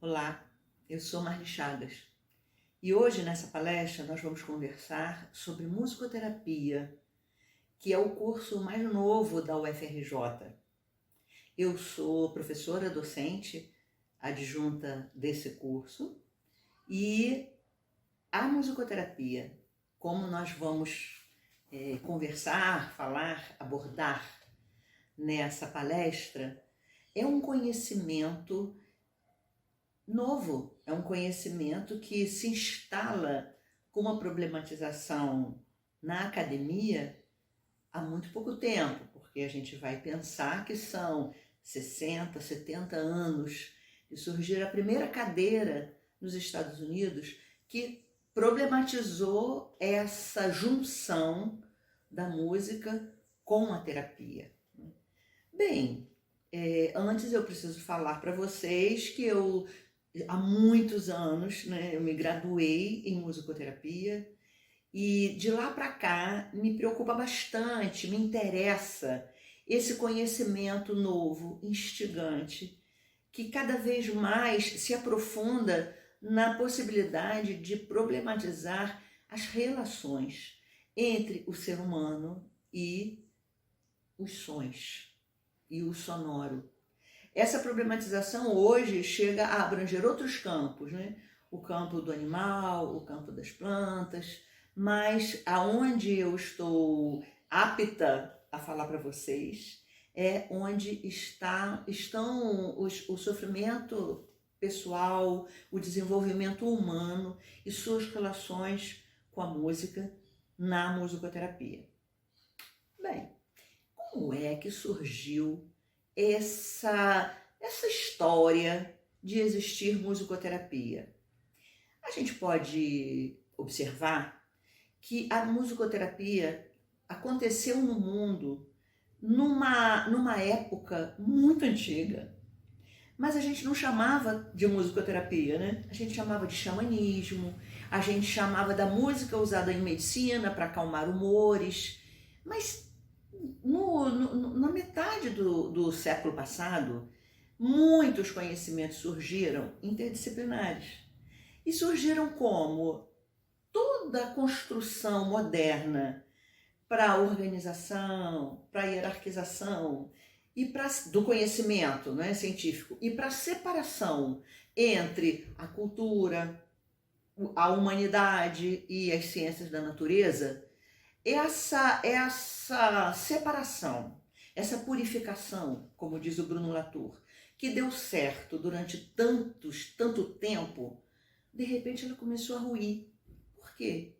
Olá, eu sou Marli Chagas e hoje nessa palestra nós vamos conversar sobre musicoterapia, que é o curso mais novo da UFRJ. Eu sou professora docente adjunta desse curso e a musicoterapia, como nós vamos conversar, falar, abordar nessa palestra, é um conhecimento novo, é um conhecimento que se instala com uma problematização na academia há muito pouco tempo, porque a gente vai pensar que são 60, 70 anos de surgir a primeira cadeira nos Estados Unidos que problematizou essa junção da música com a terapia. Bem, antes eu preciso falar para vocês que há muitos anos, eu me graduei em musicoterapia e de lá para cá me preocupa bastante, me interessa esse conhecimento novo, instigante, que cada vez mais se aprofunda na possibilidade de problematizar as relações entre o ser humano e os sons e o sonoro. Essa problematização hoje chega a abranger outros campos, O campo do animal, o campo das plantas, mas aonde eu estou apta a falar para vocês é onde estão o sofrimento pessoal, o desenvolvimento humano e suas relações com a música na musicoterapia. Bem, como é que surgiu essa história de existir musicoterapia? A gente pode observar que a musicoterapia aconteceu no mundo numa época muito antiga, mas a gente não chamava de musicoterapia, A gente chamava de xamanismo, a gente chamava da música usada em medicina para acalmar humores, mas na metade do século passado, muitos conhecimentos surgiram interdisciplinares. E surgiram como toda a construção moderna para a organização, para a hierarquização do conhecimento científico e para a separação entre a cultura, a humanidade e as ciências da natureza. Essa separação, essa purificação, como diz o Bruno Latour, que deu certo durante tanto tempo, de repente ela começou a ruir. Por quê?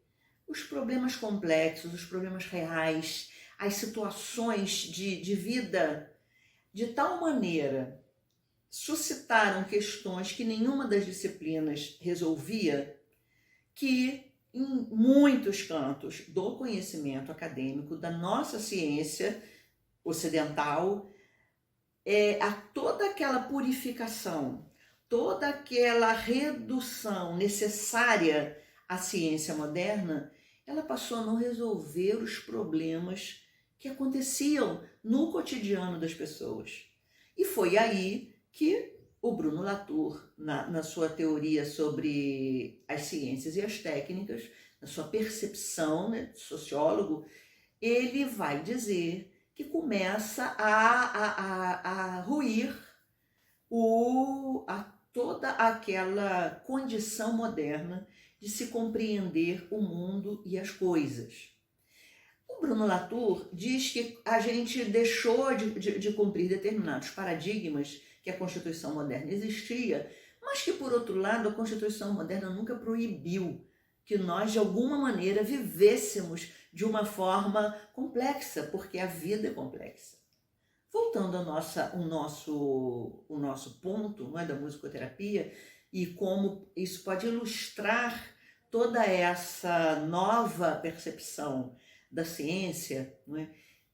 Os problemas complexos, os problemas reais, as situações de vida, de tal maneira, suscitaram questões que nenhuma das disciplinas resolvia, que em muitos cantos do conhecimento acadêmico, da nossa ciência ocidental, toda aquela purificação, toda aquela redução necessária à ciência moderna, ela passou a não resolver os problemas que aconteciam no cotidiano das pessoas. E foi aí que o Bruno Latour, na sua teoria sobre as ciências e as técnicas, na sua percepção de sociólogo, ele vai dizer que começa a ruir toda aquela condição moderna de se compreender o mundo e as coisas. O Bruno Latour diz que a gente deixou de cumprir determinados paradigmas que a Constituição moderna existia, mas que, por outro lado, a Constituição moderna nunca proibiu que nós, de alguma maneira, vivêssemos de uma forma complexa, porque a vida é complexa. Voltando ao nosso ponto da musicoterapia e como isso pode ilustrar toda essa nova percepção da ciência,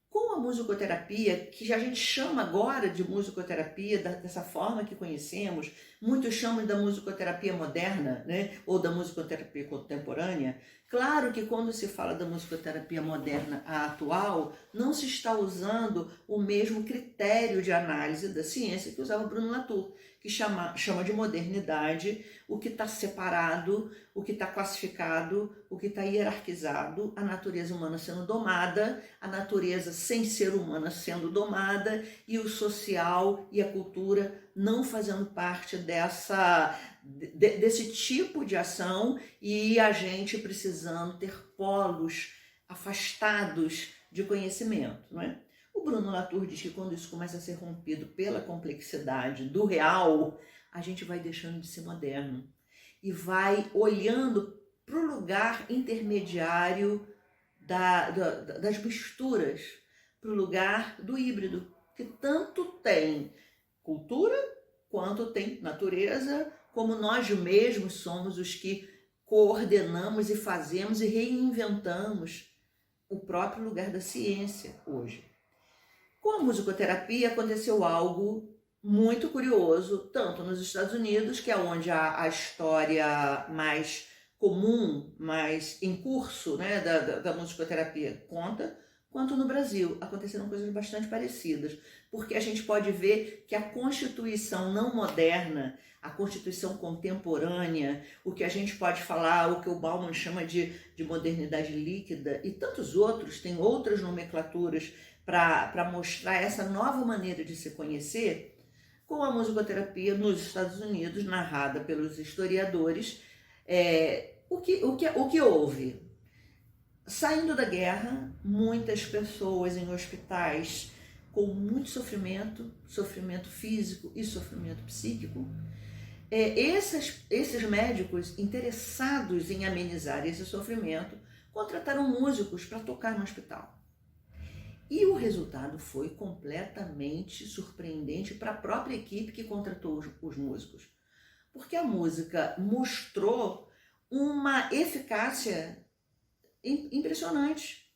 com a musicoterapia, que a gente chama agora de musicoterapia dessa forma que conhecemos, muitos chamam da musicoterapia moderna, ou da musicoterapia contemporânea. Claro que quando se fala da musicoterapia moderna atual, não se está usando o mesmo critério de análise da ciência que usava Bruno Latour, que chama de modernidade o que está separado, o que está classificado, o que está hierarquizado, a natureza humana sendo domada, a natureza sem ser humana sendo domada e o social e a cultura não fazendo parte desse tipo de ação e a gente precisando ter polos afastados de conhecimento, não é? O Bruno Latour diz que quando isso começa a ser rompido pela complexidade do real, a gente vai deixando de ser moderno e vai olhando para o lugar intermediário das misturas, para o lugar do híbrido, que tanto tem cultura quanto tem natureza, como nós mesmos somos os que coordenamos e fazemos e reinventamos o próprio lugar da ciência hoje. Com a musicoterapia aconteceu algo muito curioso, tanto nos Estados Unidos, que é onde a história mais comum, mais em curso, né, da musicoterapia conta, quanto no Brasil. Aconteceram coisas bastante parecidas, porque a gente pode ver que a constituição não moderna, a constituição contemporânea, o que a gente pode falar, o que o Bauman chama de modernidade líquida, e tantos outros, tem outras nomenclaturas para mostrar essa nova maneira de se conhecer, com a musicoterapia nos Estados Unidos, narrada pelos historiadores. O que houve? Saindo da guerra, muitas pessoas em hospitais com muito sofrimento físico e sofrimento psíquico. Esses médicos interessados em amenizar esse sofrimento contrataram músicos para tocar no hospital. E o resultado foi completamente surpreendente para a própria equipe que contratou os músicos. Porque a música mostrou uma eficácia impressionante.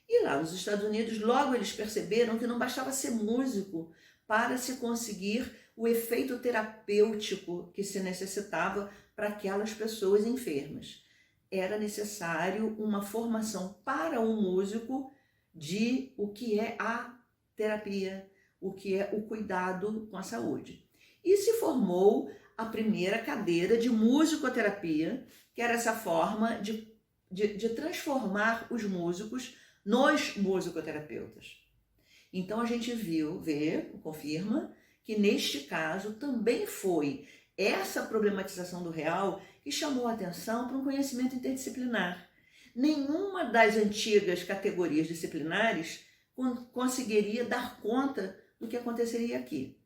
E lá nos Estados Unidos, logo eles perceberam que não bastava ser músico para se conseguir o efeito terapêutico que se necessitava para aquelas pessoas enfermas. Era necessário uma formação para o músico de o que é a terapia, o que é o cuidado com a saúde. E se formou a primeira cadeira de musicoterapia, que era essa forma de transformar os músicos nos musicoterapeutas. Então a gente confirma, que neste caso também foi essa problematização do real que chamou a atenção para um conhecimento interdisciplinar. Nenhuma das antigas categorias disciplinares conseguiria dar conta do que aconteceria aqui.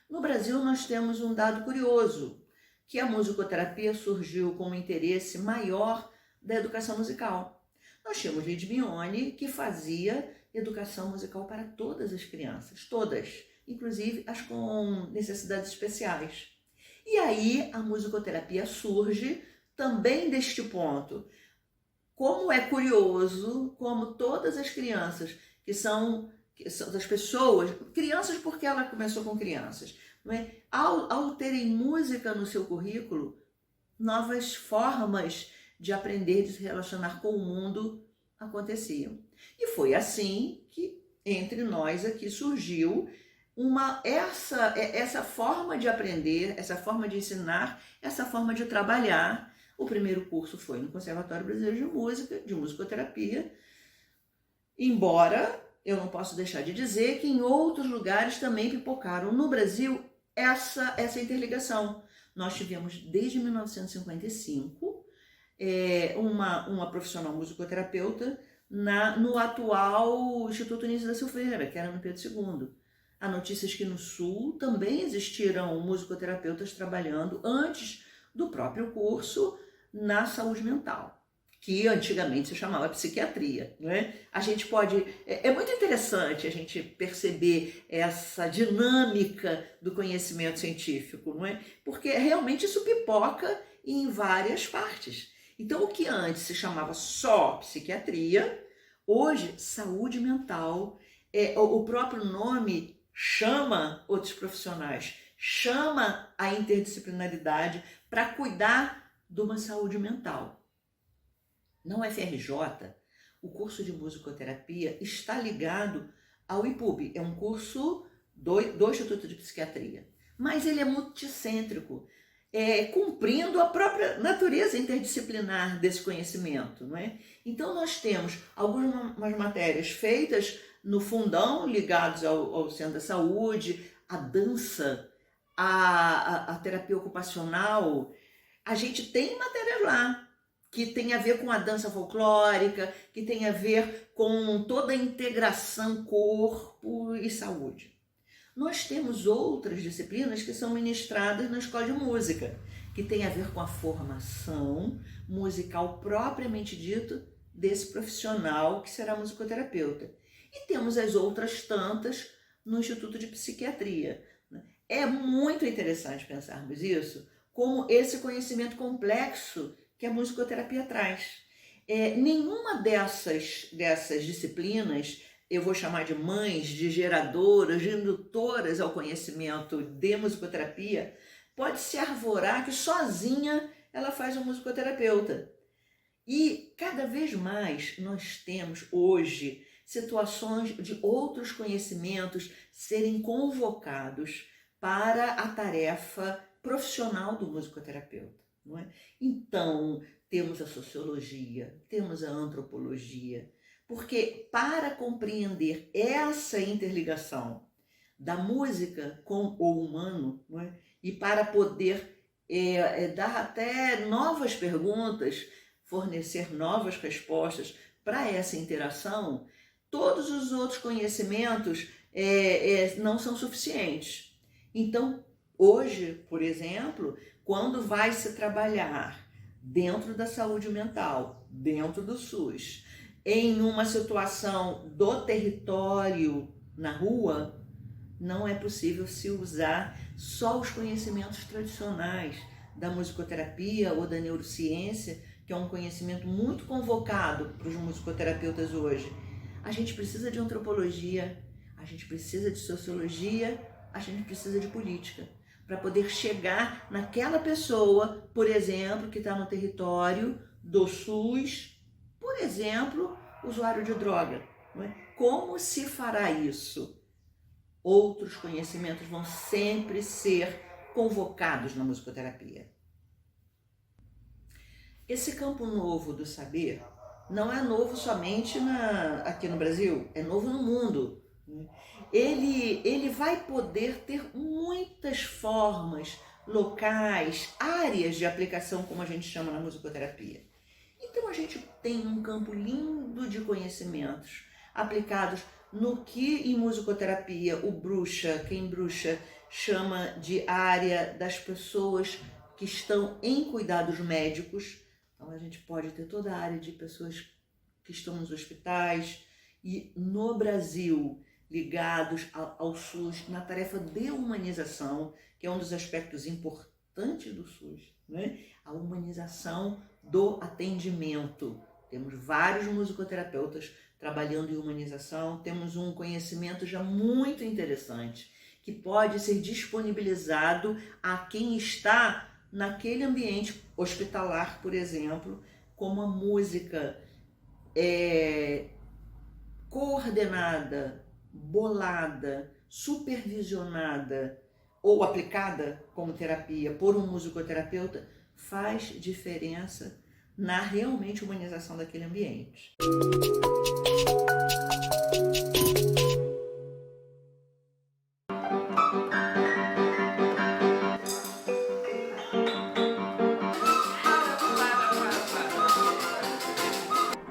No Brasil, nós temos um dado curioso, que a musicoterapia surgiu com um interesse maior da educação musical. Nós tínhamos Lidia Mignone, que fazia educação musical para todas as crianças, todas, inclusive as com necessidades especiais. E aí a musicoterapia surge também deste ponto. Como é curioso, como todas as crianças que são das pessoas, crianças porque ela começou com crianças, não é? Ao terem música no seu currículo, novas formas de aprender, de se relacionar com o mundo aconteciam. E foi assim que entre nós aqui surgiu essa forma de aprender, essa forma de ensinar, essa forma de trabalhar. O primeiro curso foi no Conservatório Brasileiro de Música, de musicoterapia, embora eu não posso deixar de dizer que em outros lugares também pipocaram. No Brasil, essa interligação. Nós tivemos desde 1955 uma profissional musicoterapeuta no atual Instituto Anísio da Silveira, que era no Pedro II. Há notícias que no Sul também existiram musicoterapeutas trabalhando antes do próprio curso na saúde mental, que antigamente se chamava psiquiatria, não é? A gente pode... É muito interessante a gente perceber essa dinâmica do conhecimento científico, não é? Porque realmente isso pipoca em várias partes. Então, o que antes se chamava só psiquiatria, hoje, saúde mental, o próprio nome chama outros profissionais, chama a interdisciplinaridade para cuidar de uma saúde mental. Na UFRJ, o curso de musicoterapia está ligado ao IPUB, é um curso do Instituto de Psiquiatria. mas ele é multicêntrico, cumprindo a própria natureza interdisciplinar desse conhecimento, não é? Então nós temos algumas matérias feitas no fundão, ligados ao Centro da Saúde, a dança, a terapia ocupacional. A gente tem matéria lá que tem a ver com a dança folclórica, que tem a ver com toda a integração corpo e saúde. Nós temos outras disciplinas que são ministradas na escola de música, que tem a ver com a formação musical propriamente dito desse profissional que será musicoterapeuta. E temos as outras tantas no Instituto de Psiquiatria. É muito interessante pensarmos isso, como esse conhecimento complexo que a musicoterapia traz. Nenhuma dessas disciplinas, eu vou chamar de mães, de geradoras, de indutoras ao conhecimento de musicoterapia, pode se arvorar que sozinha ela faz um musicoterapeuta. E cada vez mais nós temos hoje situações de outros conhecimentos serem convocados para a tarefa profissional do musicoterapeuta, não é? Então, temos a sociologia, temos a antropologia, porque para compreender essa interligação da música com o humano, não é? E para poder dar até novas perguntas, fornecer novas respostas para essa interação, todos os outros conhecimentos não são suficientes. Então, hoje, por exemplo, quando vai se trabalhar dentro da saúde mental, dentro do SUS, em uma situação do território na rua, não é possível se usar só os conhecimentos tradicionais da musicoterapia ou da neurociência, que é um conhecimento muito convocado para os musicoterapeutas hoje. A gente precisa de antropologia, a gente precisa de sociologia, a gente precisa de política, para poder chegar naquela pessoa, por exemplo, que está no território do SUS, por exemplo, usuário de droga. Não é? Como se fará isso? Outros conhecimentos vão sempre ser convocados na musicoterapia. Esse campo novo do saber não é novo somente aqui no Brasil, é novo no mundo. Ele vai poder ter muitas formas locais, áreas de aplicação, como a gente chama na musicoterapia. Então a gente tem um campo lindo de conhecimentos aplicados no que em musicoterapia quem bruxa chama de área das pessoas que estão em cuidados médicos. Então a gente pode ter toda a área de pessoas que estão nos hospitais e no Brasil ligados ao SUS na tarefa de humanização, que é um dos aspectos importantes do SUS, né? A humanização do atendimento. Temos vários musicoterapeutas trabalhando em humanização, temos um conhecimento já muito interessante, que pode ser disponibilizado a quem está naquele ambiente hospitalar, por exemplo, como a música coordenada, bolada, supervisionada ou aplicada como terapia por um musicoterapeuta faz diferença na realmente humanização daquele ambiente.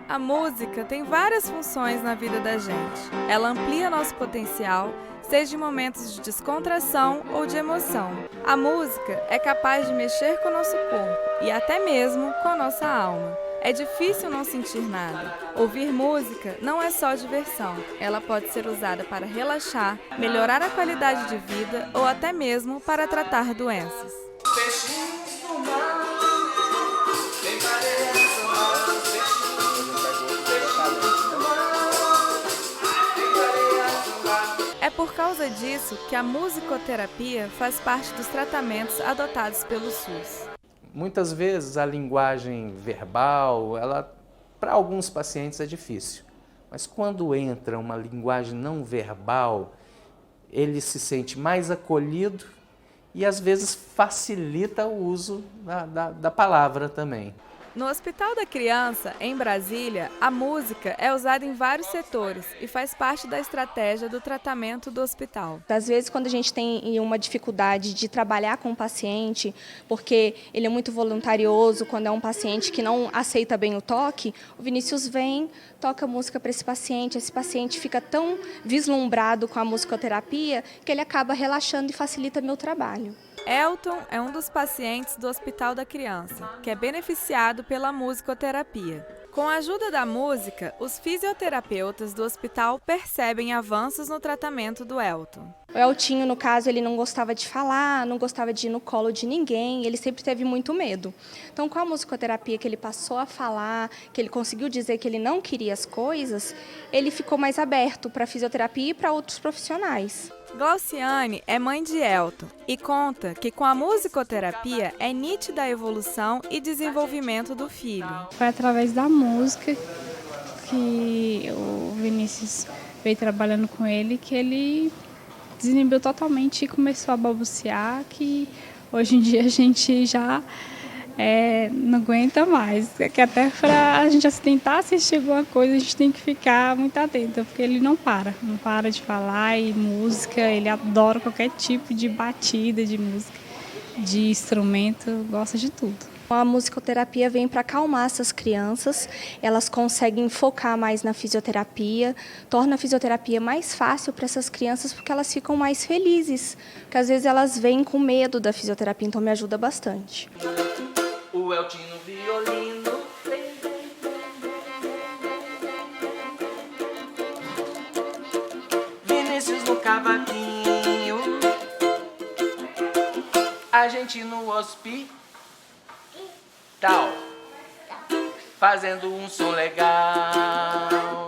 A música tem várias funções na vida da gente. Ela amplia nosso potencial, seja em momentos de descontração ou de emoção. A música é capaz de mexer com o nosso corpo e até mesmo com a nossa alma. É difícil não sentir nada. Ouvir música não é só diversão. Ela pode ser usada para relaxar, melhorar a qualidade de vida ou até mesmo para tratar doenças. É por causa disso que a musicoterapia faz parte dos tratamentos adotados pelo SUS. Muitas vezes a linguagem verbal, para alguns pacientes é difícil, mas quando entra uma linguagem não verbal, ele se sente mais acolhido e às vezes facilita o uso da palavra também. No Hospital da Criança, em Brasília, a música é usada em vários setores e faz parte da estratégia do tratamento do hospital. Às vezes, quando a gente tem uma dificuldade de trabalhar com o paciente, porque ele é muito voluntarioso, quando é um paciente que não aceita bem o toque, o Vinícius vem, toca música para esse paciente fica tão vislumbrado com a musicoterapia que ele acaba relaxando e facilita meu trabalho. Elton é um dos pacientes do Hospital da Criança, que é beneficiado pela musicoterapia. Com a ajuda da música, os fisioterapeutas do hospital percebem avanços no tratamento do Elton. O Eltinho, no caso, ele não gostava de falar, não gostava de ir no colo de ninguém, ele sempre teve muito medo. Então, com a musicoterapia que ele passou a falar, que ele conseguiu dizer que ele não queria as coisas, ele ficou mais aberto para a fisioterapia e para outros profissionais. Glauciane é mãe de Elton e conta que com a musicoterapia é nítida a evolução e desenvolvimento do filho. Foi através da música que o Vinícius veio trabalhando com ele, que ele desinibiu totalmente e começou a balbuciar, que hoje em dia a gente já não aguenta mais. Que até para a gente tentar assistir alguma coisa, a gente tem que ficar muito atenta, porque ele não para de falar. E música, ele adora qualquer tipo de batida de música, de instrumento, gosta de tudo. A musicoterapia vem para acalmar essas crianças, elas conseguem focar mais na fisioterapia, torna a fisioterapia mais fácil para essas crianças porque elas ficam mais felizes, porque às vezes elas vêm com medo da fisioterapia, então me ajuda bastante. O Eltinho no violino, Vinícius no cavaquinho, a gente no hospital, fazendo um som legal.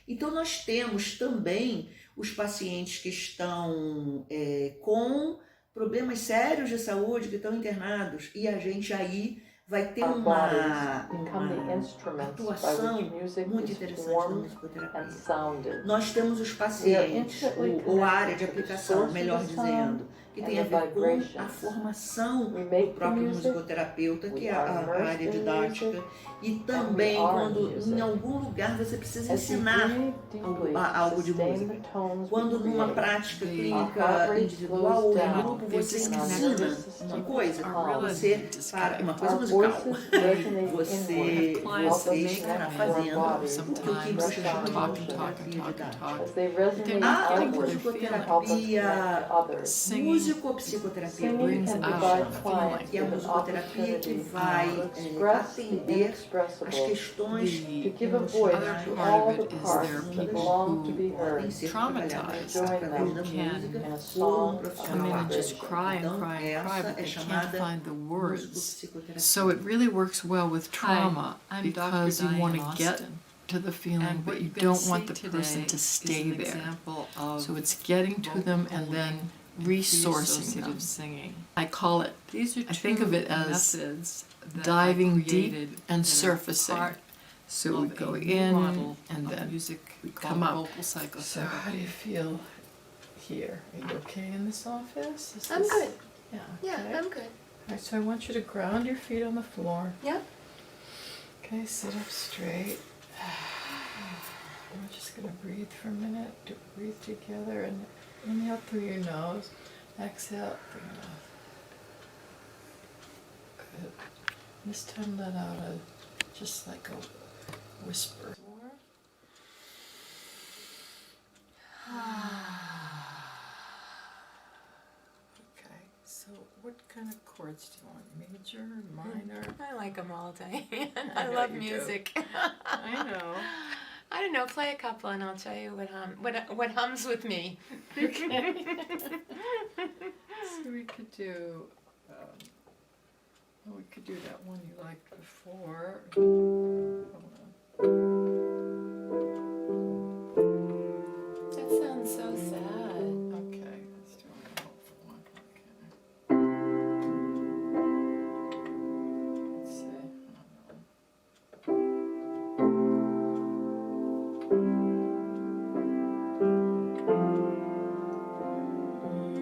Então, nós temos também os pacientes que estão com problemas sérios de saúde, que estão internados, e a gente aí vai ter uma atuação muito interessante da musicoterapia. Nós temos os pacientes, ou a área de aplicação, melhor dizendo, que tem a ver com a formação do próprio musicoterapeuta, que é a área didática, e também quando em algum lugar você precisa ensinar algo de música. Quando numa prática clínica individual ou em grupo você ensina uma coisa, você para uma coisa musical, você está fazendo o que o químico chama de musicoterapia didática. A musicoterapia músico-psicoterapia, que é a musicoterapia que vai atender as questões emocionais que podem ser trabalhadas através da música ou um profissional. Então, essa é chamada músico-psicoterapia. So it really works well with trauma because you want to get to the feeling, but you don't want the person to stay there. So it's getting to them and then resourcing them. I call it, I think of it as diving deep and surfacing. So we go in and then we come up. So how do you feel here? Are you okay in this office? I'm good. Yeah, Yeah, okay. I'm good. All right, so I want you to ground your feet on the floor. Yep. Okay, sit up straight. We're just going to breathe for a minute. Breathe together and inhale through your nose. Exhale through your mouth. Good. This time let out just like a whisper. Okay, so what kind of chords do you want? Major, minor? I like them all, Diane. I I know love you do. music. I know. I don't know, play a couple and I'll tell you what hums with me. Okay. So we could do, we could do that one you liked before. Hold on. That sounds so sad. Okay, let's do a more hopeful one. Okay. Let's see. Hold on.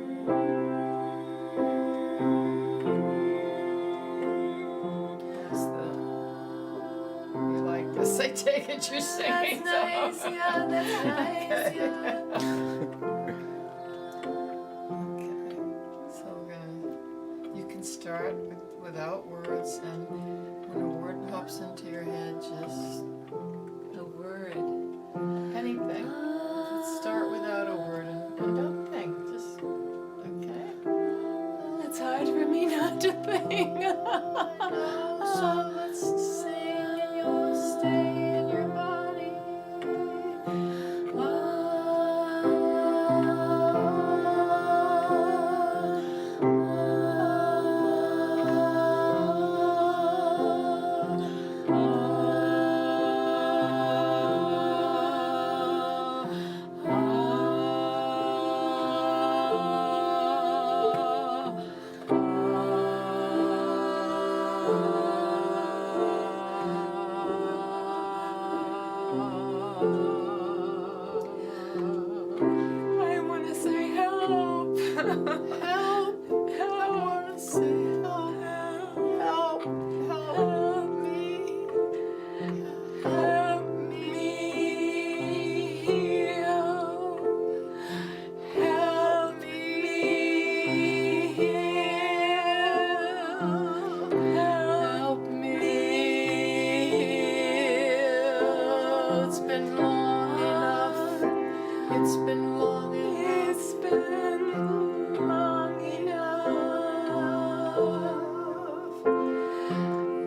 I take it you're singing. That's nice, yeah, that's nice, Okay. yeah. Okay, so you can start without words, and when a word pops into your head, just a word, anything. Just start without a word and don't think, just, okay. It's hard for me not to think. So let's sing and you'll stay in your body. I want to say help. Help! I wanna say help! Help! Help me! Help me heal. Help me heal. Help me heal. It's been long enough. It's been long enough. It's been long enough.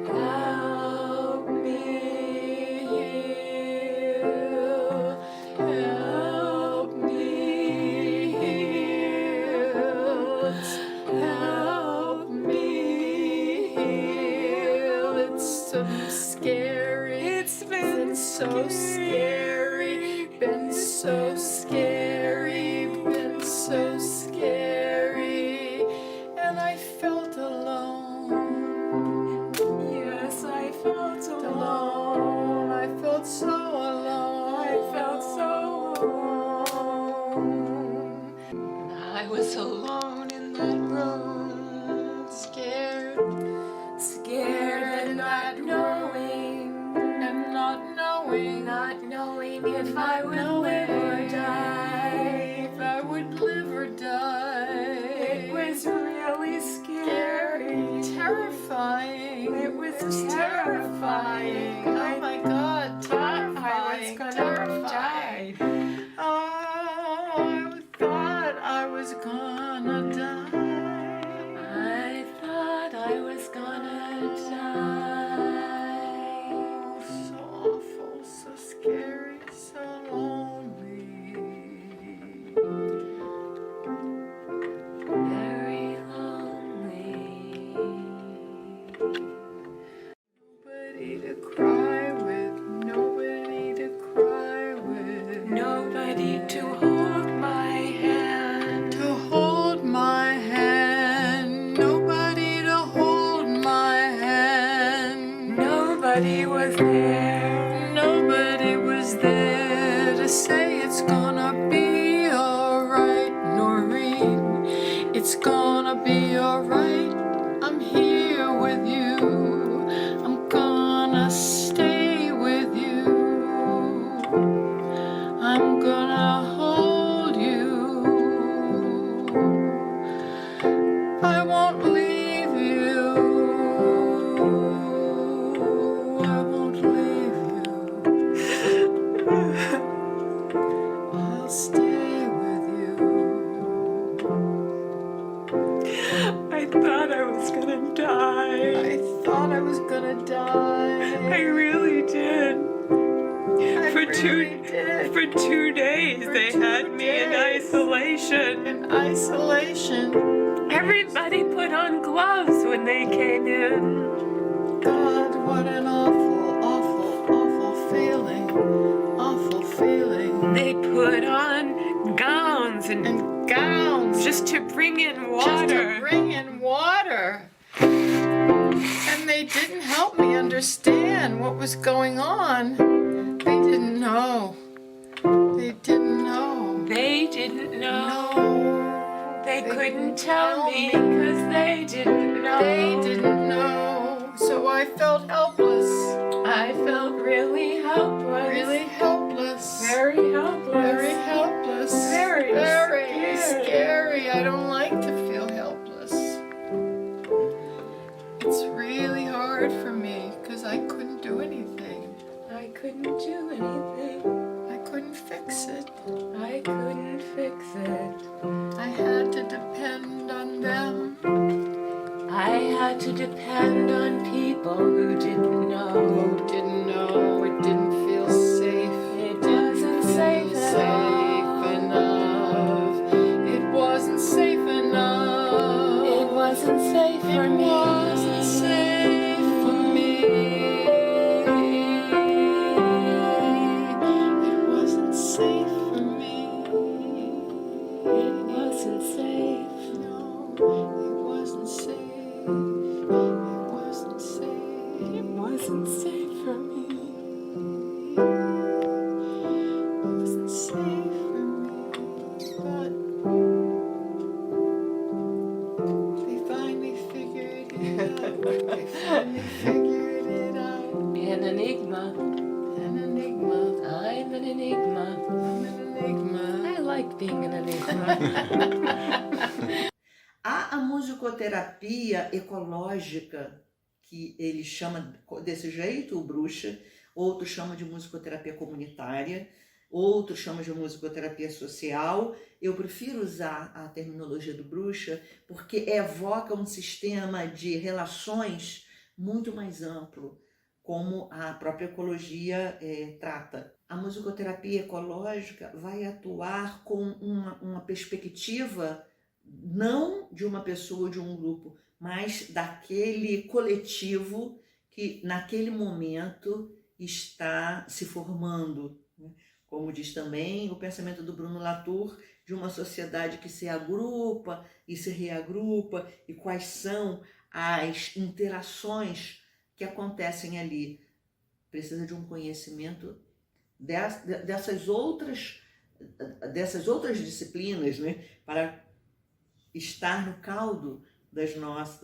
Help me heal. Help me heal. Help me heal. It's so scary. It's been so scary. Been so scary. Been so scary. And I felt alone. Yes, I felt Alone. I felt so alone. I felt so alone. I was alone in that room, Scared scared and not knowing if I would live or die. if I would live or die. It was really scary, terrifying. It was terrifying. terrifying. Oh my God, I was terrifying. gonna Terrifying. die. Oh, I thought I was gonna die. I thought I was gonna die. Oh, so awful, so scary, so lonely. Very lonely. Nobody to cry with, nobody to cry with. Nobody to hold my hand. To hold my hand, nobody to hold my hand. Nobody was there. Nobody was there to say it's gonna be alright, Noreen. It's gonna be alright. I'm here with you. I'm gonna stay with you. I'm gonna hold you. I won't leave you. I won't leave you. I'll stay with you. I thought I was gonna die. I thought I was gonna die. I really did. I For really did. For 2 days, For they 2 had me in days. isolation. In isolation. Everybody put on gloves when they came in. God, what an awful, awful, awful feeling. Awful feeling. They put on gowns and And gowns. just to bring in Just water. to bring in water. And they didn't help me understand what was going on. They didn't know. They didn't know. They didn't know. No. They They couldn't didn't tell tell me me. because they didn't know. They didn't know. So I felt helpless. I I felt really helpless. Really helpless. Very helpless. Very helpless. Very scary. I don't like to feel helpless. It's really hard for me because I couldn't do anything. I couldn't do anything. I couldn't fix it. I couldn't fix it. I had to depend on them. I had to depend on people who didn't know. Who didn't know. It didn't feel safe. It wasn't safe enough. It wasn't safe enough. It wasn't safe for me. It wasn't safe for me. It wasn't safe for me. It wasn't safe. No, it wasn't safe. It wasn't safe. It wasn't safe for me. It wasn't safe for me. But they finally figured it out. They finally figured it out. An enigma. An enigma. I'm an enigma. I'm an enigma. I like being an enigma. Há a musicoterapia ecológica, que ele chama desse jeito, o Bruxa, outro chama de musicoterapia comunitária, outro chama de musicoterapia social. Eu prefiro usar a terminologia do Bruxa porque evoca um sistema de relações muito mais amplo, como a própria ecologia trata. A musicoterapia ecológica vai atuar com uma perspectiva não de uma pessoa ou de um grupo, mas daquele coletivo que naquele momento está se formando. Como diz também o pensamento do Bruno Latour, de uma sociedade que se agrupa e se reagrupa, e quais são as interações que acontecem ali. Precisa de um conhecimento dessas outras disciplinas, né, para estar no caldo da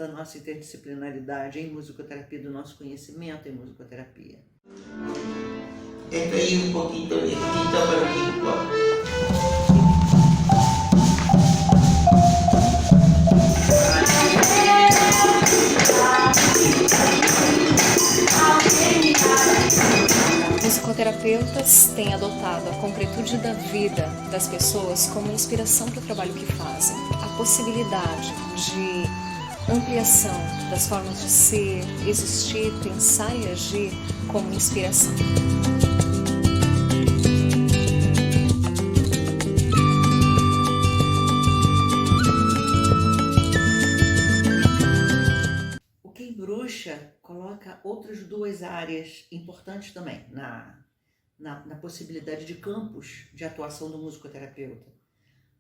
nossa interdisciplinaridade em musicoterapia, do nosso conhecimento em musicoterapia. Esto ahí un poquito lentito, pero no importa. Musicoterapeutas têm adotado a concretude da vida das pessoas como inspiração para o trabalho que fazem. A possibilidade de ampliação das formas de ser, existir, pensar e agir como inspiração. O Quem Bruxa coloca outras duas áreas importantes também na possibilidade de campos de atuação do musicoterapeuta,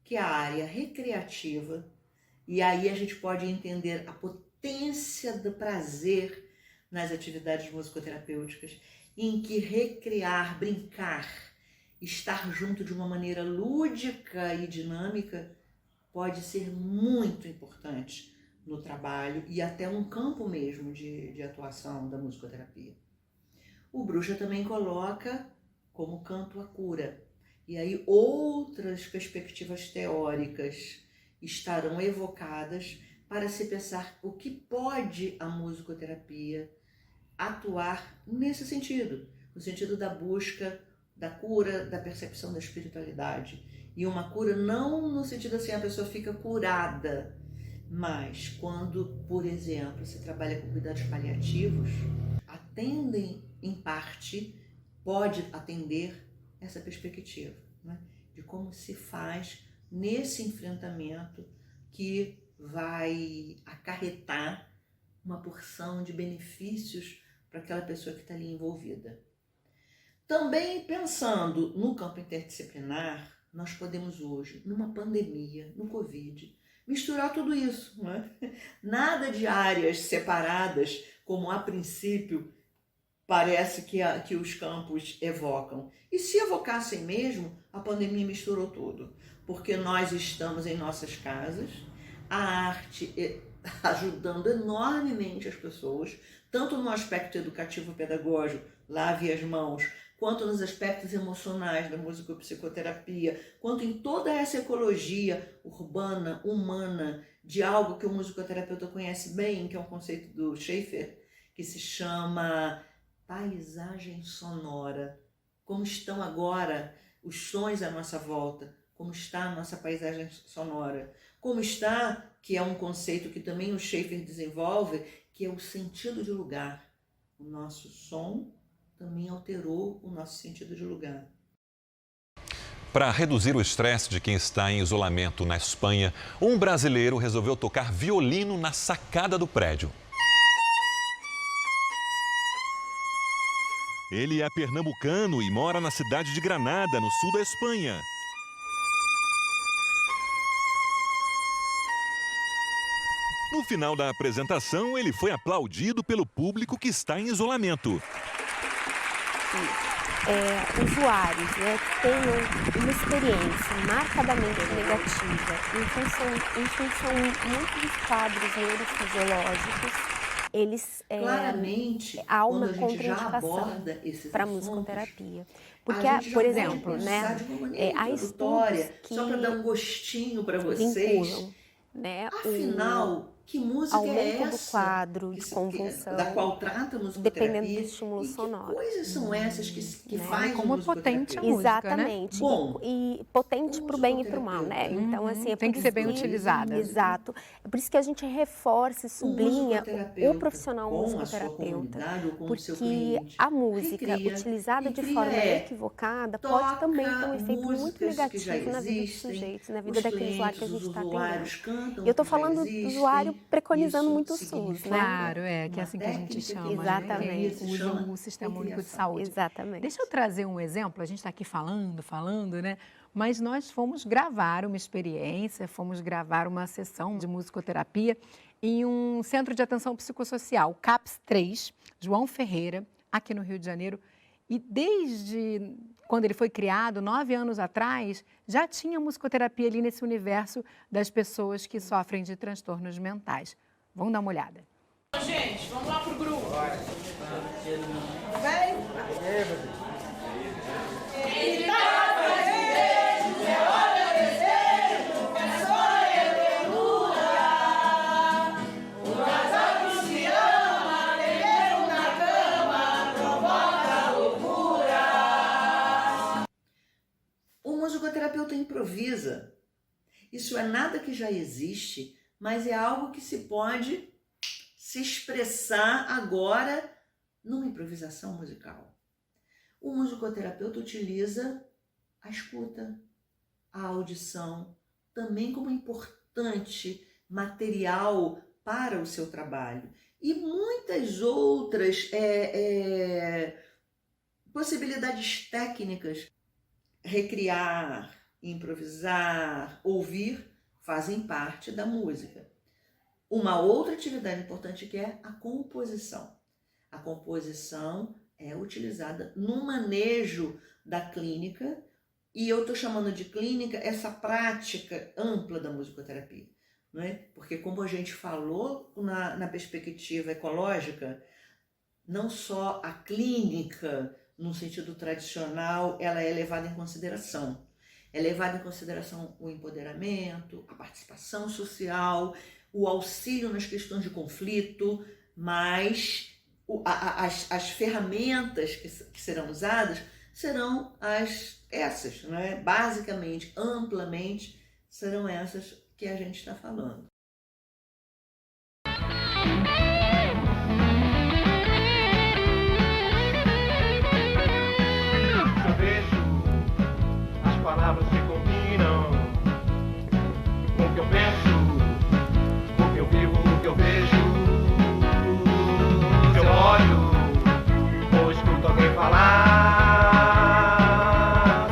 que é a área recreativa, e aí a gente pode entender a potência do prazer nas atividades musicoterapêuticas, em que recrear, brincar, estar junto de uma maneira lúdica e dinâmica pode ser muito importante no trabalho e até um campo mesmo de atuação da musicoterapia. O Bruxa também coloca como campo a cura, e aí outras perspectivas teóricas estarão evocadas para se pensar o que pode a musicoterapia atuar nesse sentido, no sentido da busca da cura, da percepção da espiritualidade. E uma cura não no sentido assim, a pessoa fica curada, mas quando, por exemplo, se trabalha com cuidados paliativos, atendem em parte, pode atender essa perspectiva, né, de como se faz nesse enfrentamento que vai acarretar uma porção de benefícios para aquela pessoa que está ali envolvida. Também pensando no campo interdisciplinar, nós podemos hoje, numa pandemia, no Covid, misturar tudo isso, não é? Nada de áreas separadas, como a princípio parece que os campos evocam. E se evocassem mesmo, a pandemia misturou tudo, porque nós estamos em nossas casas, a arte ajudando enormemente as pessoas, tanto no aspecto educativo pedagógico, lave as mãos, quanto nos aspectos emocionais da musicopsicoterapia, quanto em toda essa ecologia urbana, humana, de algo que o musicoterapeuta conhece bem, que é um conceito do Schaeffer, que se chama paisagem sonora. Como estão agora os sons à nossa volta, como está a nossa paisagem sonora, como está, que é um conceito que também o Schaeffer desenvolve, que é o sentido de lugar. O nosso som também alterou o nosso sentido de lugar. Para reduzir o estresse de quem está em isolamento na Espanha, um brasileiro resolveu tocar violino na sacada do prédio. Ele é pernambucano e mora na cidade de Granada, no sul da Espanha. No final da apresentação, ele foi aplaudido pelo público que está em isolamento. Usuários que tenham uma experiência marcadamente negativa em função muito dos quadros neurofisiológicos, eles claramente há uma quando a gente já contraindicação aborda esses para assuntos, musicoterapia. Porque, a gente já por pode exemplo, pensar de uma maneira há introdutória, estudos que só para dar um gostinho para vocês. vinculam, Afinal, que música aumento é essa? do quadro de convulsão, da qual trata a musicoterapia? dependendo do estímulo sonoro. Que coisas são essas que Né? faz Como o potente a musicoterapeuta? música, né? Exatamente. Bom, e potente para o bem e para o mal, né? Então, assim, é Tem por que ser isso bem utilizada. Exato. É por isso que a gente reforça e sublinha o musicoterapeuta, profissional com a sua musicoterapeuta. comunidade ou com o seu Porque cliente, a música recria, utilizada de recria forma é, equivocada toca pode também ter um efeito muito músicas que já negativo na vida dos existem, sujeitos, na vida os daquele usuário que a clientes, gente está os usuários atendendo. cantam E eu estou que já falando do existem, usuário preconizando isso muito o SUS, significa né? Claro, que é uma assim que a gente técnica chama, que Exatamente. Quem usa o Sistema Único de Saúde. Exatamente. Deixa eu trazer um exemplo, a gente está aqui falando, né? Mas nós fomos gravar uma experiência, fomos gravar uma sessão de musicoterapia em um centro de atenção psicossocial, CAPS 3, João Ferreira, aqui no Rio de Janeiro. E desde quando ele foi criado, 9 anos atrás, já tinha musicoterapia ali nesse universo das pessoas que sofrem de transtornos mentais. Vamos dar uma olhada. Gente, vamos lá pro grupo. O musicoterapeuta improvisa. Isso é nada que já existe, mas é algo que se pode se expressar agora numa improvisação musical. O musicoterapeuta utiliza a escuta, a audição, também como importante material para o seu trabalho. E muitas outras possibilidades técnicas, recriar, improvisar, ouvir, fazem parte da música. Uma outra atividade importante que é a composição. A composição é utilizada no manejo da clínica, e eu estou chamando de clínica essa prática ampla da musicoterapia, não é? Porque como a gente falou na perspectiva ecológica, não só a clínica, no sentido tradicional, ela é levada em consideração. É levado em consideração o empoderamento, a participação social, o auxílio nas questões de conflito, mas as ferramentas que serão usadas serão essas, não é? Basicamente, amplamente, serão essas que a gente está falando. Eu vejo, as palavras se combinam com o que eu penso, o que eu vivo, o que eu vejo. Se eu olho ou escuto alguém falar,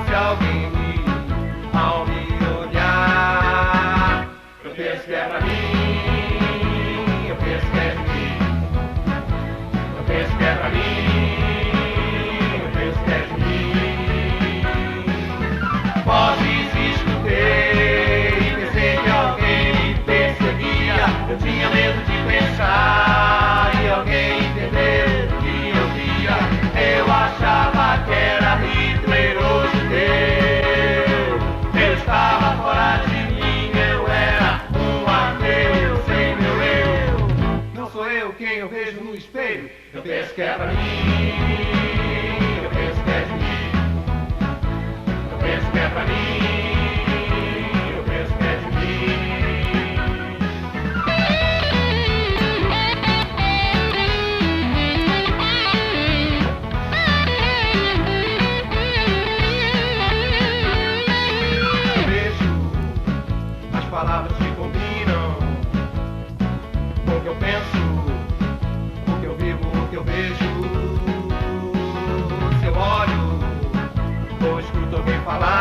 se alguém ri ao me olhar, eu penso que é pra que é pra mim, eu penso que é de mim. Eu penso que é pra mim, eu penso que é de mim. Eu vejo as palavras que combinam com o que eu penso, o que eu vivo, o que eu vejo. Se eu olho ou escuto alguém falar,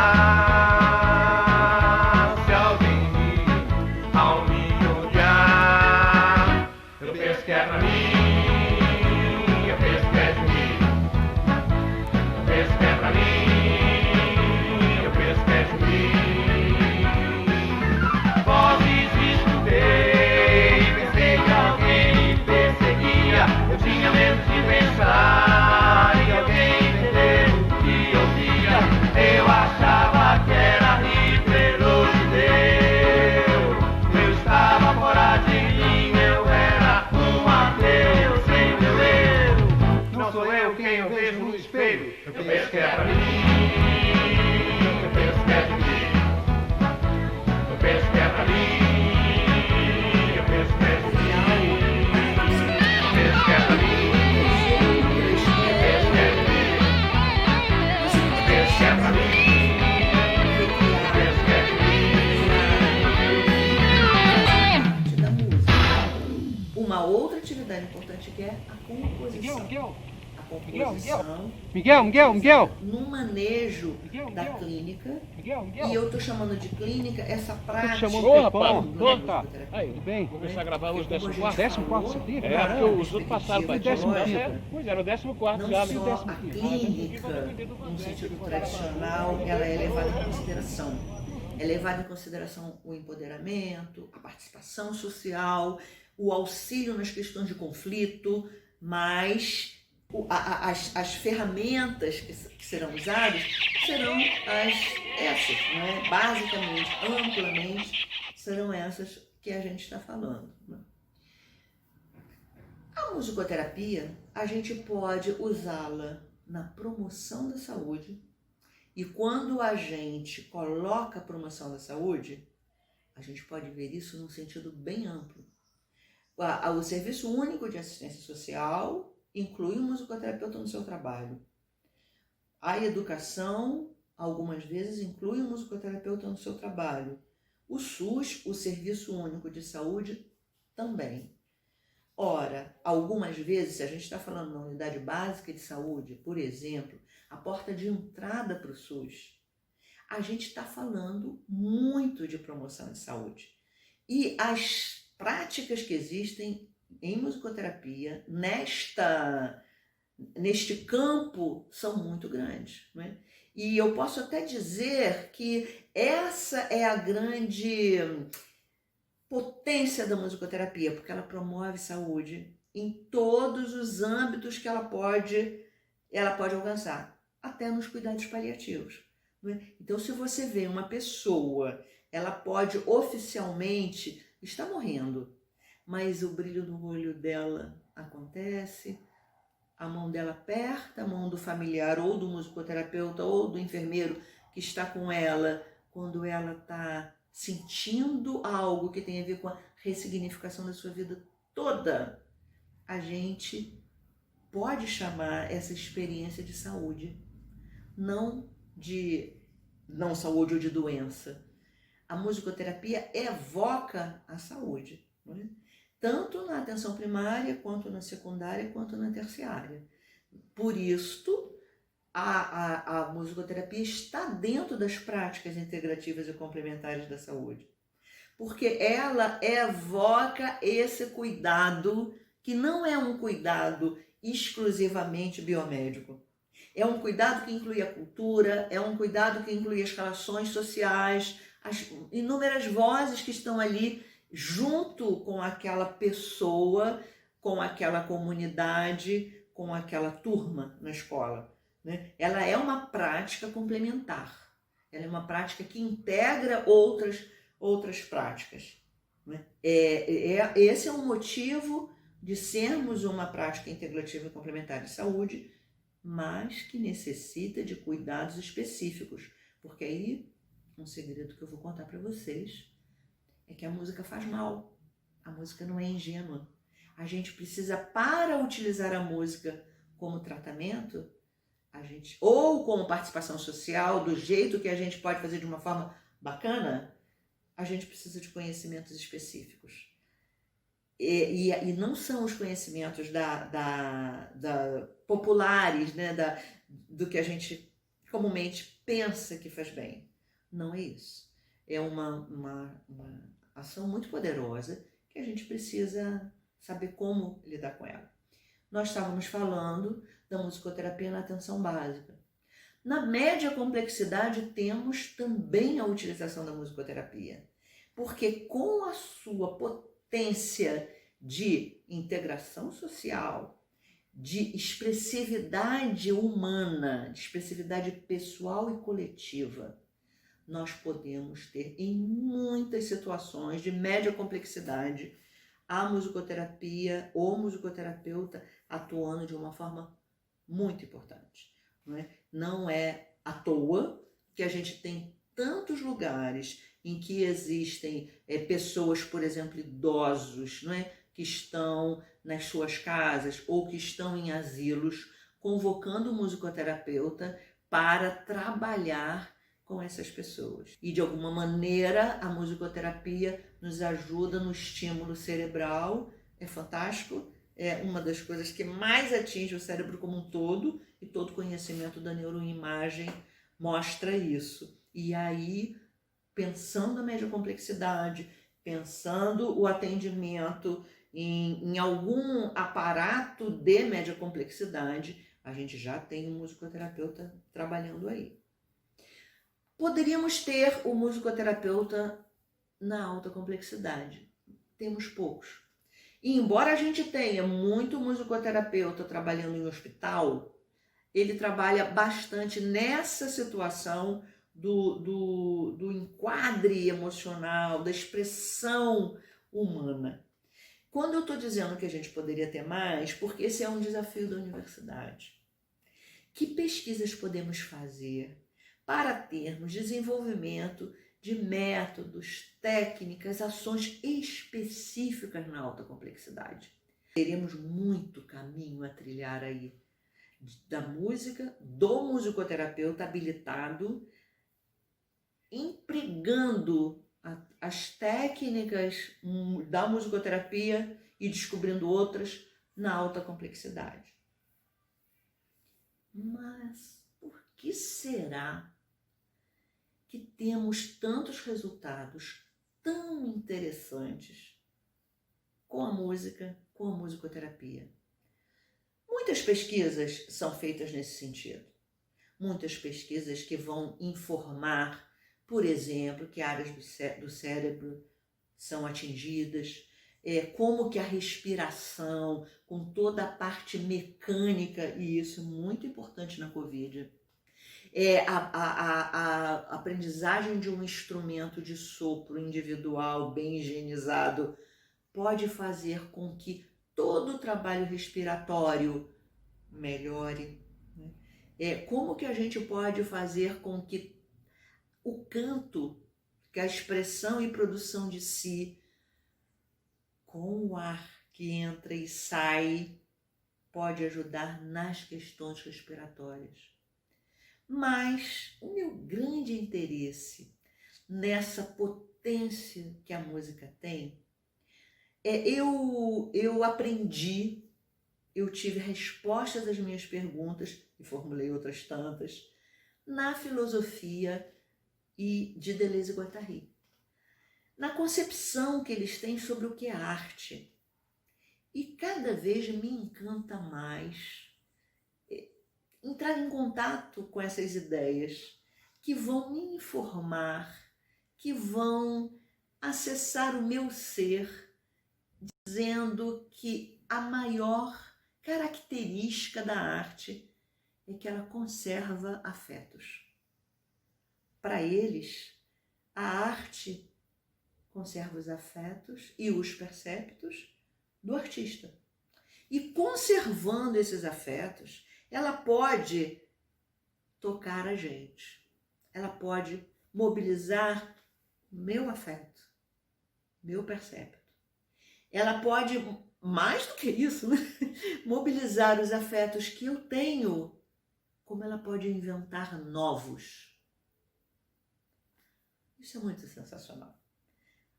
se alguém ri ao me olhar, eu penso que é pra mim, eu penso que é de mim. Eu penso que é pra mim, eu penso que é de mim. Vozes escutei, pensei que alguém me perseguia. Eu tinha medo de pensar em alguém entender o que eu via. Eu achava que era Hitler ou judeu. Eu estava fora de mim, eu era um ateu sem meu eu. Não sou eu quem eu vejo no espelho. Eu penso que é pra mim, eu penso que é de mim. Eu penso que é pra mim, eu penso que é de mim. Eu penso que é pra mim, eu penso que é de mim. Eu penso que é pra mim, eu penso que é de Da música. Uma outra atividade importante que é a composição. A composição Miguel. no manejo da clínica. E eu estou chamando de clínica essa prática. Ô, rapaz, tá. Aí, tudo bem? Começar a gravar hoje, Como a gente 14º falou, você teve? É, porque os outros passaram para perspectiva Pois era o 14º não já. só a clínica, no sentido tradicional, ela é levada em consideração. É levado em consideração o empoderamento, a participação social, o auxílio nas questões de conflito, mas as ferramentas que serão usadas serão essas, não é? Basicamente, amplamente, serão essas que a gente está falando. Né? A musicoterapia, a gente pode usá-la na promoção da saúde, e quando a gente coloca a promoção da saúde, a gente pode ver isso num sentido bem amplo. O Serviço Único de Assistência Social inclui um musicoterapeuta no seu trabalho. A educação, algumas vezes, inclui um musicoterapeuta no seu trabalho. O SUS, o Serviço Único de Saúde, também. Ora, algumas vezes, se a gente está falando na unidade básica de saúde, por exemplo, a porta de entrada para o SUS, a gente está falando muito de promoção de saúde. E as práticas que existem em musicoterapia, neste campo, são muito grandes. Né? E eu posso até dizer que essa é a grande potência da musicoterapia, porque ela promove saúde em todos os âmbitos que ela pode alcançar, até nos cuidados paliativos. Né? Então, se você vê uma pessoa, ela pode oficialmente estar morrendo, mas o brilho no olho dela acontece, a mão dela aperta a mão do familiar ou do musicoterapeuta ou do enfermeiro que está com ela quando ela está sentindo algo que tem a ver com a ressignificação da sua vida toda. A gente pode chamar essa experiência de saúde, não saúde ou de doença. A musicoterapia evoca a saúde, não é? Tanto na atenção primária, quanto na secundária, quanto na terciária. Por isso, a musicoterapia está dentro das práticas integrativas e complementares da saúde. Porque ela evoca esse cuidado, que não é um cuidado exclusivamente biomédico. É um cuidado que inclui a cultura, é um cuidado que inclui as relações sociais, as inúmeras vozes que estão ali junto com aquela pessoa, com aquela comunidade, com aquela turma na escola. Né? Ela é uma prática complementar, ela é uma prática que integra outras práticas. Né? Esse é um motivo de sermos uma prática integrativa e complementar de saúde, mas que necessita de cuidados específicos, porque aí, um segredo que eu vou contar para vocês, é que a música faz mal, a música não é ingênua. A gente precisa, para utilizar a música como tratamento, ou como participação social, do jeito que a gente pode fazer de uma forma bacana, a gente precisa de conhecimentos específicos. E não são os conhecimentos populares, né, do que a gente comumente pensa que faz bem. Não é isso. É uma ação muito poderosa que a gente precisa saber como lidar com ela. Nós estávamos falando da musicoterapia na atenção básica. Na média complexidade temos também a utilização da musicoterapia, porque com a sua potência de integração social, de expressividade humana, de expressividade pessoal e coletiva, nós podemos ter em muitas situações de média complexidade a musicoterapia ou musicoterapeuta atuando de uma forma muito importante. Não é à toa que a gente tem tantos lugares em que existem pessoas, por exemplo, idosos, que estão nas suas casas ou que estão em asilos, convocando o musicoterapeuta para trabalhar com essas pessoas. E de alguma maneira a musicoterapia nos ajuda no estímulo cerebral, é fantástico, é uma das coisas que mais atinge o cérebro como um todo, e todo conhecimento da neuroimagem mostra isso. E aí, pensando a média complexidade, pensando o atendimento em algum aparato de média complexidade, a gente já tem um musicoterapeuta trabalhando aí. Poderíamos ter o musicoterapeuta na alta complexidade. Temos poucos. E embora a gente tenha muito musicoterapeuta trabalhando em hospital, ele trabalha bastante nessa situação do enquadre emocional, da expressão humana. Quando eu estou dizendo que a gente poderia ter mais, porque esse é um desafio da universidade. Que pesquisas podemos fazer para termos desenvolvimento de métodos, técnicas, ações específicas na alta complexidade? Teremos muito caminho a trilhar aí da música, do musicoterapeuta habilitado, empregando as técnicas da musicoterapia e descobrindo outras na alta complexidade. Mas por que será que temos tantos resultados tão interessantes com a música, com a musicoterapia? Muitas pesquisas são feitas nesse sentido. Muitas pesquisas que vão informar, por exemplo, que áreas do cérebro são atingidas, como que a respiração, com toda a parte mecânica, e isso é muito importante na Covid, a aprendizagem de um instrumento de sopro individual bem higienizado pode fazer com que todo o trabalho respiratório melhore. Como que a gente pode fazer com que o canto, que a expressão e produção de si, com o ar que entra e sai, pode ajudar nas questões respiratórias. Mas o meu grande interesse nessa potência que a música tem eu aprendi, eu tive respostas às minhas perguntas, e formulei outras tantas, na filosofia e de Deleuze e Guattari, na concepção que eles têm sobre o que é arte. E cada vez me encanta mais entrar em contato com essas ideias que vão me informar, que vão acessar o meu ser, dizendo que a maior característica da arte é que ela conserva afetos. Para eles, a arte conserva os afetos e os perceptos do artista, E conservando esses afetos, ela pode tocar a gente. Ela pode mobilizar meu afeto, meu percepto. Ela pode, mais do que isso, né? Mobilizar os afetos que eu tenho, como ela pode inventar novos. Isso é muito sensacional.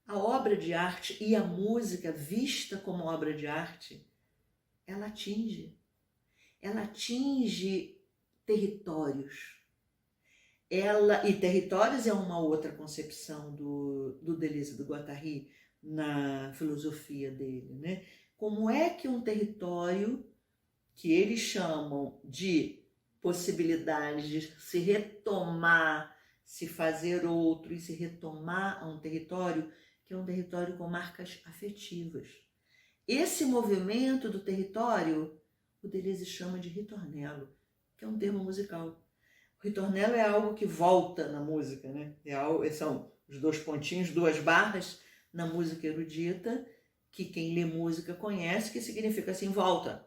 A obra de arte e a música vista como obra de arte, ela atinge territórios. E territórios é uma outra concepção do Deleuze e do Guattari na filosofia dele, né? Como é que um território que eles chamam de possibilidade de se retomar, se fazer outro e se retomar a um território que é um território com marcas afetivas. Esse movimento do território, o Deleuze chama de ritornello, que é um termo musical. O ritornello é algo que volta na música, né? São os 2 pontinhos, 2 barras na música erudita, que quem lê música conhece, que significa assim, volta.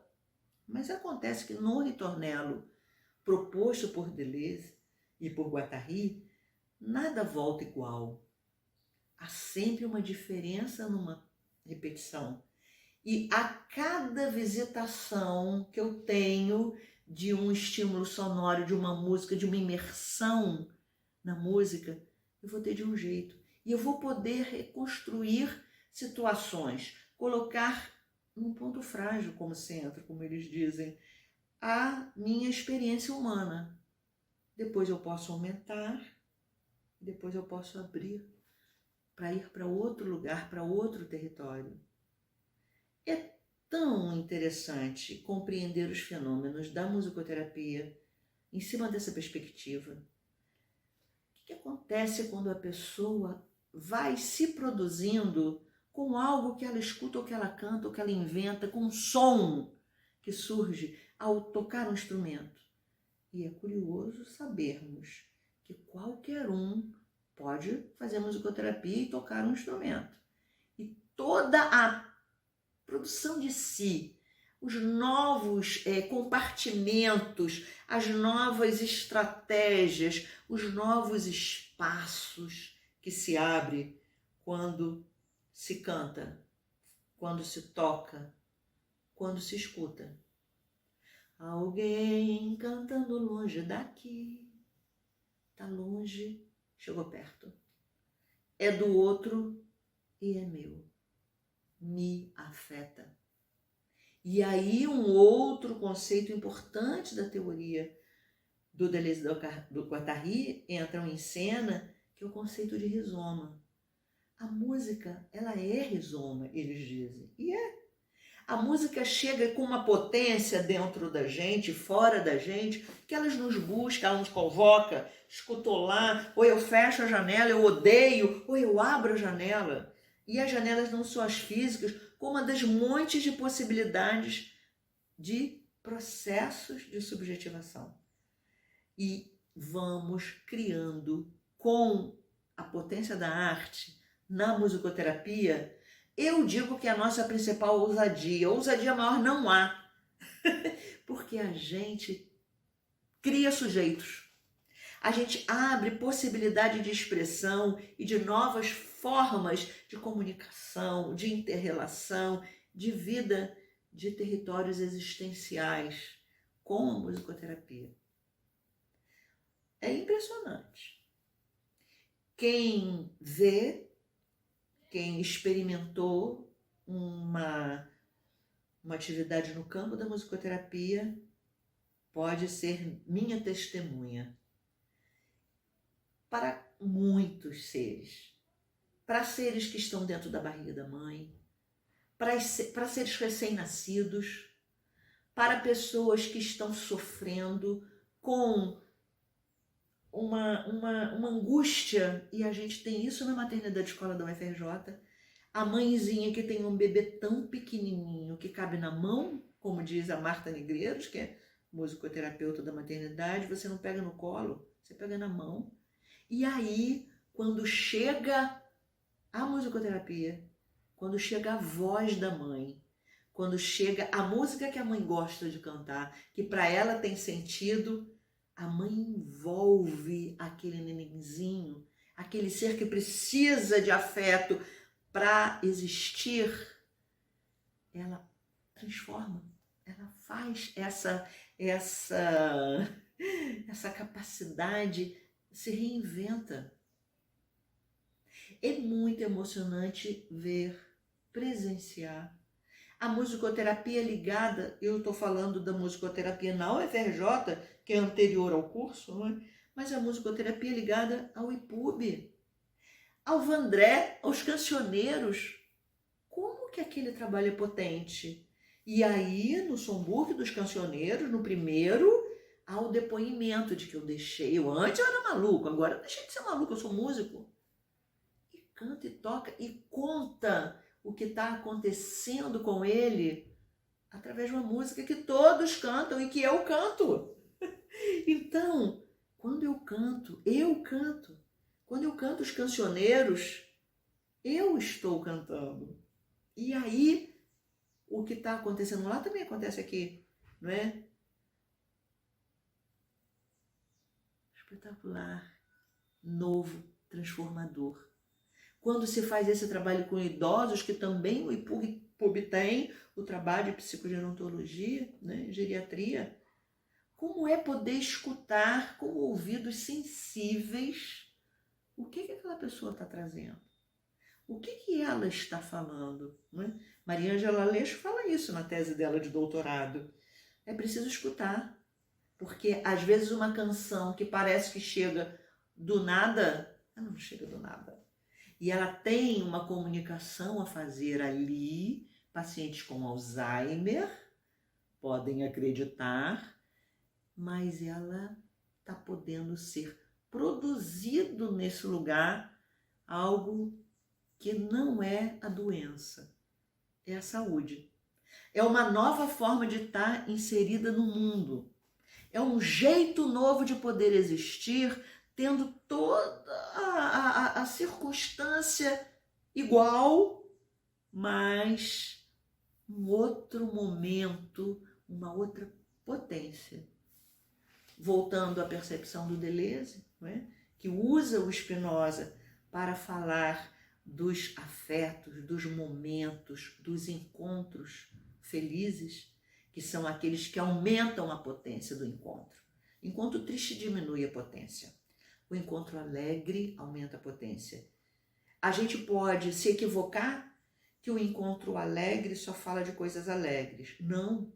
Mas acontece que no ritornello proposto por Deleuze e por Guattari, nada volta igual. Há sempre uma diferença numa repetição. E a cada visitação que eu tenho de um estímulo sonoro, de uma música, de uma imersão na música, eu vou ter de um jeito. E eu vou poder reconstruir situações, colocar num ponto frágil como centro, como eles dizem, a minha experiência humana. Depois eu posso aumentar, depois eu posso abrir para ir para outro lugar, para outro território. É tão interessante compreender os fenômenos da musicoterapia em cima dessa perspectiva. O que acontece quando a pessoa vai se produzindo com algo que ela escuta, ou que ela canta, ou que ela inventa, com um som que surge ao tocar um instrumento? E é curioso sabermos que qualquer um pode fazer musicoterapia e tocar um instrumento. E toda a produção de si, os novos compartimentos, as novas estratégias, os novos espaços que se abrem quando se canta, quando se toca, quando se escuta. Alguém cantando longe daqui, tá longe, chegou perto. É do outro e é meu. Me afeta. E aí um outro conceito importante da teoria do Deleuze e do Guattari entram em cena, que é o conceito de rizoma. A música, ela é rizoma, eles dizem. E é. A música chega com uma potência dentro da gente, fora da gente, que ela nos busca, ela nos convoca, escutou lá, ou eu fecho a janela, eu odeio, ou eu abro a janela. E as janelas não só as físicas, como uma das montes de possibilidades de processos de subjetivação. E vamos criando com a potência da arte na musicoterapia. Eu digo que é a nossa principal ousadia. Ousadia maior não há. Porque a gente cria sujeitos. A gente abre possibilidade de expressão e de novas formas de comunicação, de inter-relação, de vida, de territórios existenciais com a musicoterapia. É impressionante. Quem vê, quem experimentou uma atividade no campo da musicoterapia pode ser minha testemunha. Para muitos seres, para seres que estão dentro da barriga da mãe, para seres recém-nascidos, para pessoas que estão sofrendo com uma angústia, e a gente tem isso na maternidade escola da UFRJ, a mãezinha que tem um bebê tão pequenininho que cabe na mão, como diz a Marta Negreiros, que é musicoterapeuta da maternidade, você não pega no colo, você pega na mão. E aí, quando chega a musicoterapia, quando chega a voz da mãe, quando chega a música que a mãe gosta de cantar, que para ela tem sentido, a mãe envolve aquele nenenzinho, aquele ser que precisa de afeto para existir. Ela transforma, ela faz essa capacidade, se reinventa. É muito emocionante ver, presenciar a musicoterapia ligada, eu estou falando da musicoterapia na UFRJ, que é anterior ao curso, não é? Mas a musicoterapia ligada ao IPUB, ao Vandré, aos cancioneiros. Como que aquele trabalho é potente? E aí, no Songbook dos cancioneiros, no primeiro, há o depoimento de que eu deixei. Antes eu era maluco, agora eu deixei de ser maluco, eu sou músico. E canta e toca e conta o que está acontecendo com ele através de uma música que todos cantam e que eu canto. Então, quando eu canto. Quando eu canto os cancioneiros, eu estou cantando. E aí, o que está acontecendo lá também acontece aqui, não é? Espetacular, novo, transformador. Quando se faz esse trabalho com idosos, que também o IPUB tem, o trabalho de psicogerontologia, né, geriatria, como é poder escutar com ouvidos sensíveis o que aquela pessoa está trazendo? O que ela está falando? Né? Maria Ângela Aleixo fala isso na tese dela de doutorado. É preciso escutar, porque às vezes uma canção que parece que chega do nada, ela não chega do nada. E ela tem uma comunicação a fazer ali. Pacientes com Alzheimer podem acreditar, mas ela está podendo ser produzido nesse lugar algo que não é a doença, é a saúde. É uma nova forma de estar inserida no mundo. É um jeito novo de poder existir, tendo toda a circunstância igual, mas um outro momento, uma outra potência. Voltando à percepção do Deleuze, não é? Que usa o Spinoza para falar dos afetos, dos momentos, dos encontros felizes, que são aqueles que aumentam a potência do encontro. Encontro triste diminui a potência. O encontro alegre aumenta a potência. A gente pode se equivocar que o encontro alegre só fala de coisas alegres. Não.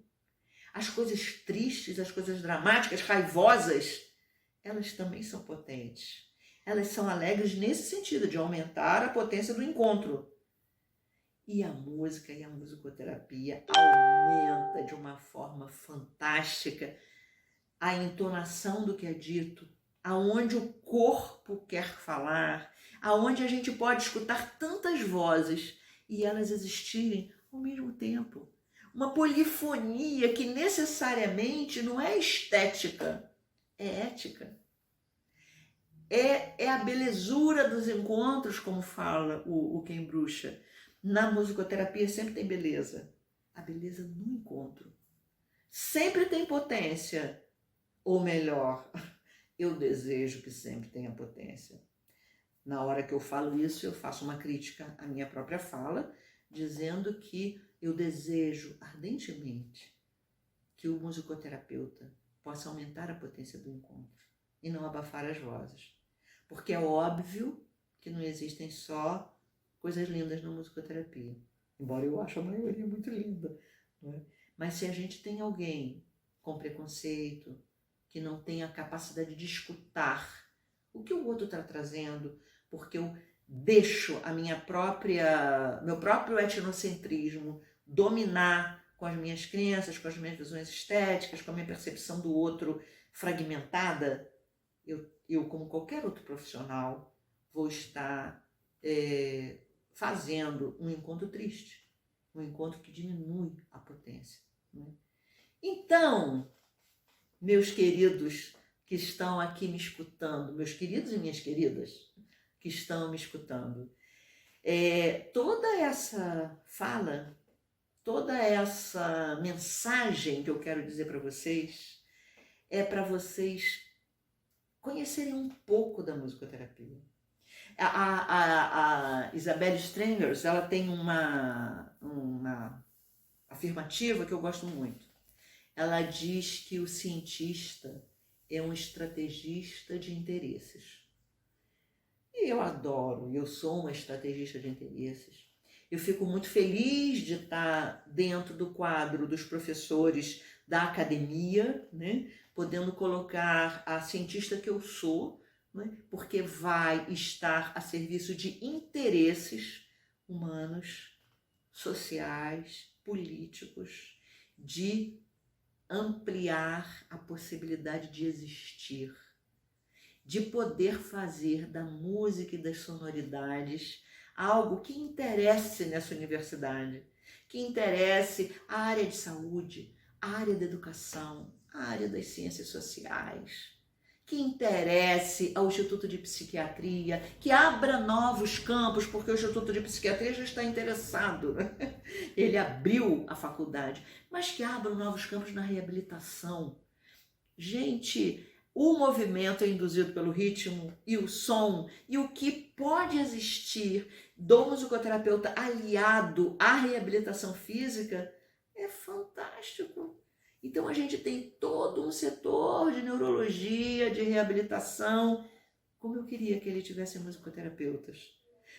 As coisas tristes, as coisas dramáticas, raivosas, elas também são potentes. Elas são alegres nesse sentido, de aumentar a potência do encontro. E a música e a musicoterapia aumenta de uma forma fantástica a entonação do que é dito, aonde o corpo quer falar, aonde a gente pode escutar tantas vozes e elas existirem ao mesmo tempo. Uma polifonia que necessariamente não é estética, é ética. É a belezura dos encontros, como fala o Ken Bruxa. Na musicoterapia sempre tem beleza. A beleza no encontro. Sempre tem potência. Ou melhor, eu desejo que sempre tenha potência. Na hora que eu falo isso, eu faço uma crítica à minha própria fala, dizendo que eu desejo ardentemente que o musicoterapeuta possa aumentar a potência do encontro e não abafar as vozes. Porque é óbvio que não existem só coisas lindas na musicoterapia, embora eu ache a maioria muito linda, não é? Mas se a gente tem alguém com preconceito, que não tem a capacidade de escutar o que o outro está trazendo, porque eu deixo a meu próprio etnocentrismo dominar com as minhas crenças, com as minhas visões estéticas, com a minha percepção do outro fragmentada, eu como qualquer outro profissional, vou estar fazendo um encontro triste, um encontro que diminui a potência. Né? Então, meus queridos que estão aqui me escutando, meus queridos e minhas queridas que estão me escutando, toda essa fala, toda essa mensagem que eu quero dizer para vocês é para vocês conhecerem um pouco da musicoterapia. A Isabelle Strengers, ela tem uma afirmativa que eu gosto muito. Ela diz que o cientista é um estrategista de interesses. E eu adoro, eu sou uma estrategista de interesses. Eu fico muito feliz de estar dentro do quadro dos professores da academia, né? Podendo colocar a cientista que eu sou, né? Porque vai estar a serviço de interesses humanos, sociais, políticos, de ampliar a possibilidade de existir, de poder fazer da música e das sonoridades algo que interesse nessa universidade, que interesse a área de saúde, a área da educação, a área das ciências sociais, que interesse ao Instituto de Psiquiatria, que abra novos campos, porque o Instituto de Psiquiatria já está interessado, né? Ele abriu a faculdade, mas que abra novos campos na reabilitação. Gente, o movimento é induzido pelo ritmo e o som, e o que pode existir do musicoterapeuta aliado à reabilitação física é fantástico. Então a gente tem todo um setor de neurologia, de reabilitação. Como eu queria que ele tivesse musicoterapeutas.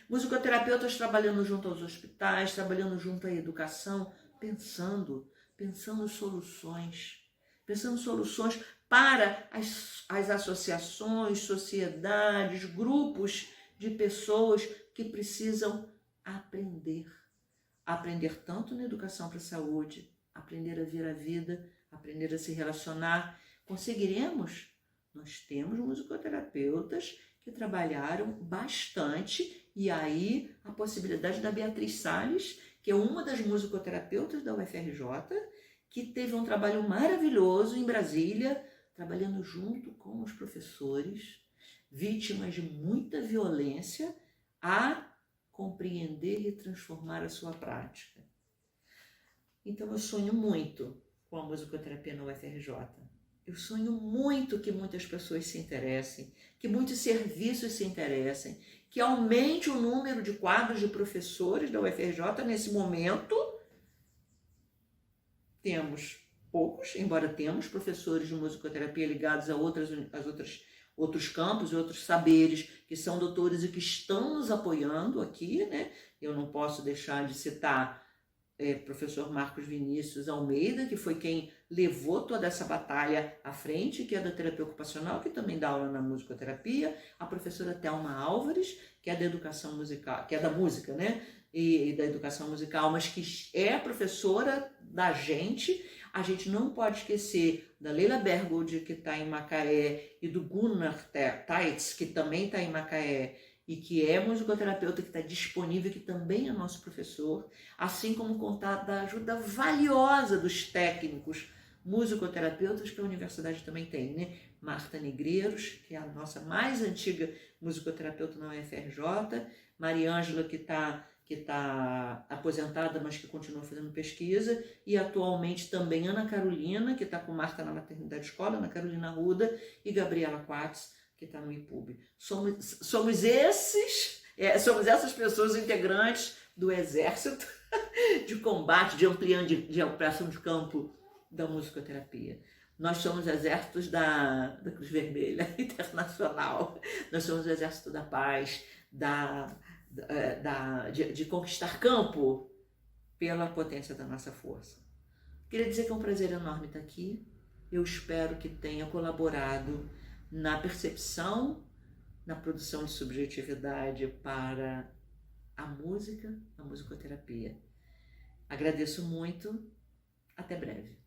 Musicoterapeutas trabalhando junto aos hospitais, trabalhando junto à educação, pensando soluções para as associações, sociedades, grupos de pessoas que precisam aprender. Aprender tanto na educação para a saúde, aprender a ver a vida, aprender a se relacionar. Conseguiremos? Nós temos musicoterapeutas que trabalharam bastante, e aí a possibilidade da Beatriz Salles, que é uma das musicoterapeutas da UFRJ, que teve um trabalho maravilhoso em Brasília, trabalhando junto com os professores, vítimas de muita violência, a compreender e transformar a sua prática. Então eu sonho muito com a musicoterapia na UFRJ. Eu sonho muito que muitas pessoas se interessem, que muitos serviços se interessem, que aumente o número de quadros de professores da UFRJ. Nesse momento, temos poucos, embora temos professores de musicoterapia ligados a outros campos e outros saberes, que são doutores e que estão nos apoiando aqui, né? Eu não posso deixar de citar professor Marcos Vinícius Almeida, que foi quem levou toda essa batalha à frente, que é da terapia ocupacional, que também dá aula na musicoterapia, a professora Thelma Álvares, que é da educação musical, que é da música, né? E da educação musical, mas que é professora da gente. A gente não pode esquecer da Leila Bergold, que está em Macaé, e do Gunnar Taitz, que também está em Macaé, e que é musicoterapeuta, que está disponível, que também é nosso professor, assim como contar da ajuda valiosa dos técnicos musicoterapeutas que a universidade também tem, né? Marta Negreiros, que é a nossa mais antiga musicoterapeuta na UFRJ, Maria Ângela, que está aposentada, mas que continua fazendo pesquisa, e atualmente também Ana Carolina, que está com Marta na Maternidade Escola, Ana Carolina Arruda, e Gabriela Quatz, que está no IPUB. Somos essas pessoas integrantes do exército de combate, de ampliação de campo da musicoterapia. Nós somos exércitos da Cruz Vermelha Internacional, nós somos o exército da paz, de conquistar campo pela potência da nossa força. Queria dizer que é um prazer enorme estar aqui. Eu espero que tenha colaborado na percepção, na produção de subjetividade para a música, a musicoterapia. Agradeço muito. Até breve.